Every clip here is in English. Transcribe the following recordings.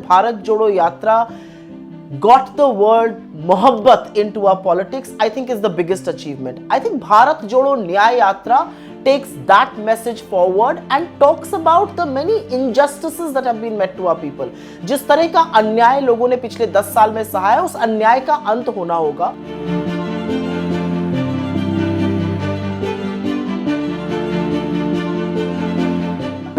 भारत जोड़ो यात्रा got the word mohabbat into our politics, I think is the biggest achievement. I think Bharat Jodo Nyay Yatra takes that message forward and talks about the many injustices that have been met to our people. जिस तरह का अन्याय लोगों ने पिछले 10 साल में सहा है, उस अन्याय का अंत होना होगा.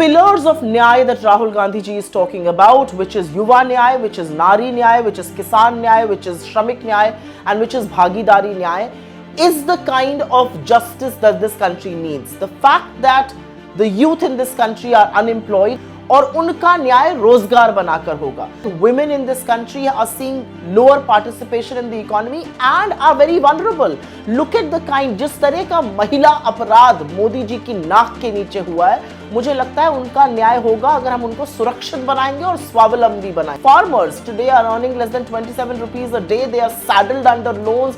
Pillars of Nyay that Rahul Gandhi ji is talking about, which is Yuva Nyay, which is Nari Nyay, which is Kisan Nyay, which is Shramik Nyay, and which is Bhagidari Nyay, is the kind of justice that this country needs. The fact that the youth in this country are unemployed, और उनका न्याय रोजगार बनाकर होगा. Women in this country are seeing lower participation in the economy and are very vulnerable. Look at the kind, जिस तरह का महिला अपराध मोदी जी की नाक के नीचे हुआ है, मुझे लगता है उनका न्याय होगा अगर हम उनको सुरक्षित बनाएंगे और स्वावलंबी बनाएंगे. Farmers today are earning less than 27 rupees a day. They are saddled under loans.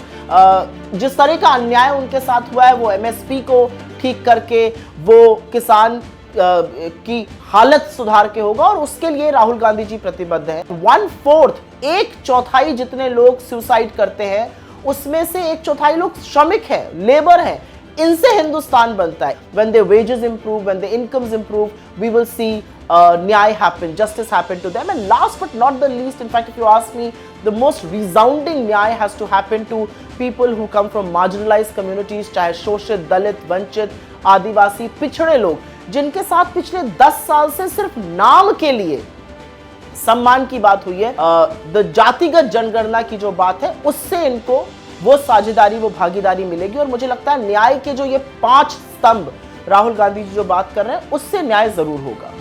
जिस तरह का अन्याय उनके साथ हुआ है, वो MSP को ठीक करके वो किसान की हालत सुधार के होगा, और उसके लिए राहुल गांधी जी प्रतिबद्ध हैं. 1/4, 1/4 जितने लोग सुसाइड करते हैं, उसमें से 1/4 लोग श्रमिक हैं, लेबर हैं. इनसे हिंदुस्तान बनता है. When their wages improve, when their incomes improve, we will see nyay happen, justice happen to them. And last but not the least, in fact, if you ask me, the most resounding nyay has to happen to people who come from marginalized communities, चाहे शोषित, दलित, वंचित, आदिवासी, पिछड़े लोग, जिनके साथ पिछले 10 साल से सिर्फ नाम के लिए सम्मान की बात हुई है. जातिगत जनगणना की जो बात है, उससे इनको वो साझेदारी, वो भागीदारी मिलेगी. और मुझे लगता है न्याय के जो ये 5 स्तंभ राहुल गांधी जी जो बात कर रहे हैं, उससे न्याय जरूर होगा.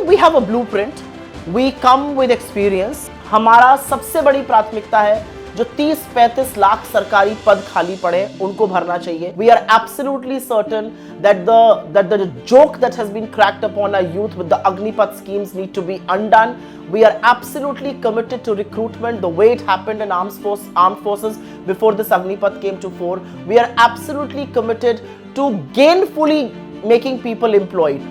We have a blueprint. We come with experience. हमारा सबसे बड़ी प्राथमिकता है जो 30-35 लाख सरकारी पद खाली पड़े, उनको भरना चाहिए. We are absolutely certain that the joke that has been cracked upon our youth with the Agnipath schemes need to be undone. We are absolutely committed to recruitment the way it happened in armed forces before this Agnipath came to fore. We are absolutely committed to gainfully making people employed.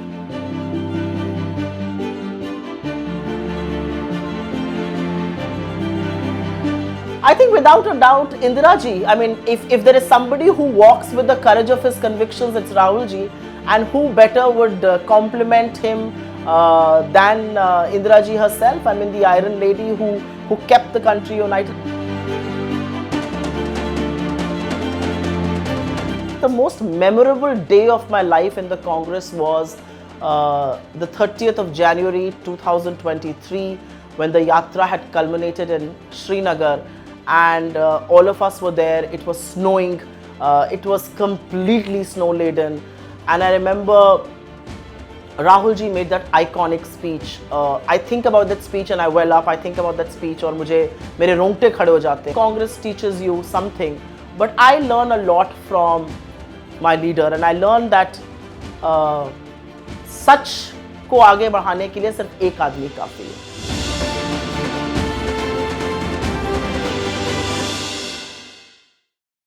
I think without a doubt, Indira ji, I mean, if there is somebody who walks with the courage of his convictions, it's Rahul ji. And who better would compliment him than Indira ji herself? I mean, the Iron Lady who kept the country united. The most memorable day of my life in the Congress was the 30th of January 2023, when the yatra had culminated in Srinagar. And all of us were there. It was snowing. It was completely snow laden. And I remember Rahul ji made that iconic speech. I think about that speech and I well up. I think about that speech और मुझे मेरे रोंगटे खड़े हो जाते हैं. Congress teaches you something, but I learn a lot from my leader, and I learned that सच को आगे बढ़ाने के लिए सिर्फ एक आदमी काफी है.